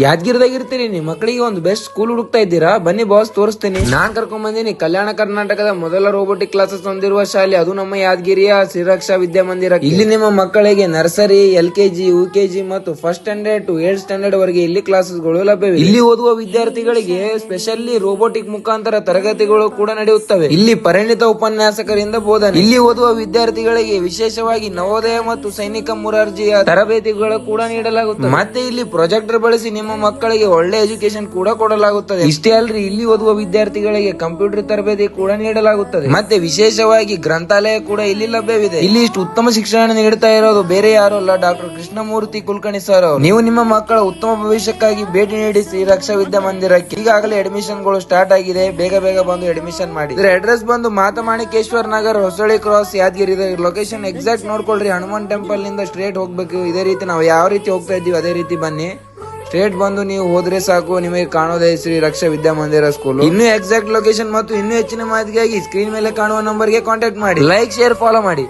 ಯಾದಗಿರಿದಾಗ ಇರ್ತೀನಿ. ನಿಮ್ ಮಕ್ಕಳಿಗೆ ಒಂದು ಬೆಸ್ಟ್ ಸ್ಕೂಲ್ ಹುಡುಕ್ತಾ ಇದ್ದೀರಾ? ಬನ್ನಿ ಬಾಸ್, ತೋರಿಸ್ತೀನಿ. ನಾನ್ ಕರ್ಕೊಂಡ್ ಬಂದೀನಿ ಕಲ್ಯಾಣ ಕರ್ನಾಟಕದ ಮೊದಲ ರೋಬೋಟಿಕ್ ಕ್ಲಾಸಸ್ ಹೊಂದಿರುವ ಶಾಲೆ, ಅದು ನಮ್ಮ ಯಾದಗಿರಿಯ ಶ್ರೀರಕ್ಷಾ ವಿದ್ಯಾಮಂದಿರ. ಇಲ್ಲಿ ನಿಮ್ಮ ಮಕ್ಕಳಿಗೆ ನರ್ಸರಿ, LKG, UKG ಮತ್ತು first standard to 8th standard ವರೆಗೆ ಇಲ್ಲಿ ಕ್ಲಾಸಸ್ಗಳು ಲಭ್ಯವಿದೆ. ಇಲ್ಲಿ ಓದುವ ವಿದ್ಯಾರ್ಥಿಗಳಿಗೆ ಸ್ಪೆಷಲಿ ರೋಬೋಟಿಕ್ ಮುಖಾಂತರ ತರಗತಿಗಳು ಕೂಡ ನಡೆಯುತ್ತವೆ. ಇಲ್ಲಿ ಪರಿಣಿತ ಉಪನ್ಯಾಸಕರಿಂದ ಬೋಧನೆ. ಇಲ್ಲಿ ಓದುವ ವಿದ್ಯಾರ್ಥಿಗಳಿಗೆ ವಿಶೇಷವಾಗಿ ನವೋದಯ ಮತ್ತು ಸೈನಿಕ ಮುರಾರ್ಜಿಯ ತರಬೇತಿಗಳು ಕೂಡ ನೀಡಲಾಗುತ್ತದೆ. ಮತ್ತೆ ಇಲ್ಲಿ ಪ್ರೊಜೆಕ್ಟರ್ ಬಳಸಿ ನಿಮ್ಮ ಮಕ್ಕಳಿಗೆ ಒಳ್ಳೆ ಎಜುಕೇಶನ್ ಕೂಡ ಕೊಡಲಾಗುತ್ತದೆ. ಇಷ್ಟೇ ಅಲ್ರಿ, ಇಲ್ಲಿ ಓದುವ ವಿದ್ಯಾರ್ಥಿಗಳಿಗೆ ಕಂಪ್ಯೂಟರ್ ತರಬೇತಿ ಕೂಡ ನೀಡಲಾಗುತ್ತದೆ. ಮತ್ತೆ ವಿಶೇಷವಾಗಿ ಗ್ರಂಥಾಲಯ ಕೂಡ ಇಲ್ಲಿ ಲಭ್ಯವಿದೆ. ಇಲ್ಲಿ ಇಷ್ಟು ಉತ್ತಮ ಶಿಕ್ಷಣ ನೀಡುತ್ತಾ ಇರೋದು ಬೇರೆ ಯಾರು ಅಲ್ಲ, ಡಾಕ್ಟರ್ ಕೃಷ್ಣಮೂರ್ತಿ ಕುಲಕರ್ಣಿ ಸರ್ ಅವರು. ನೀವು ನಿಮ್ಮ ಮಕ್ಕಳ ಉತ್ತಮ ಭವಿಷ್ಯಕ್ಕಾಗಿ ಭೇಟಿ ನೀಡಿ ಶ್ರೀರಕ್ಷಾ ವಿದ್ಯಾಮಂದಿರಕ್ಕೆ. ಈಗಾಗಲೇ ಅಡ್ಮಿಷನ್ ಗಳು ಸ್ಟಾರ್ಟ್ ಆಗಿದೆ, ಬೇಗ ಬೇಗ ಬಂದು ಅಡ್ಮಿಷನ್ ಮಾಡಿ. ಇದರ ಅಡ್ರೆಸ್ ಬಂದು Matamanikeshwara Nagar, Hosalli cross, Yadgiri. Location exact ನೋಡ್ಕೊಳ್ರಿ. ಹನುಮಾನ್ ಟೆಂಪಲ್ ನಿಂದ ಸ್ಟ್ರೇಟ್ ಹೋಗ್ಬೇಕು. ಇದೇ ರೀತಿ ನಾವು ಯಾವ ರೀತಿ ಹೋಗ್ತಾ ಇದ್ದೀವಿ ಅದೇ ರೀತಿ ಬನ್ನಿ. ಸ್ಟ್ರೇಟ್ ಬಂದು ನೀವು ಹೋದ್ರೆ ಸಾಕು, ನಿಮಗೆ ಕಾಣೋದೇ ಶ್ರೀ ರಕ್ಷಾ ವಿದ್ಯಾಮಂದಿರ ಸ್ಕೂಲ್. ಇನ್ನೂ ಎಕ್ಸಾಕ್ಟ್ ಲೊಕೇಶನ್ ಮತ್ತು ಇನ್ನೂ ಹೆಚ್ಚಿನ ಮಾಹಿತಿಗಾಗಿ ಸ್ಕ್ರೀನ್ ಮೇಲೆ ಕಾಣುವ ನಂಬರ್ಗೆ ಕಾಂಟ್ಯಾಕ್ಟ್ ಮಾಡಿ. ಲೈಕ್, ಶೇರ್, ಫಾಲೋ ಮಾಡಿ.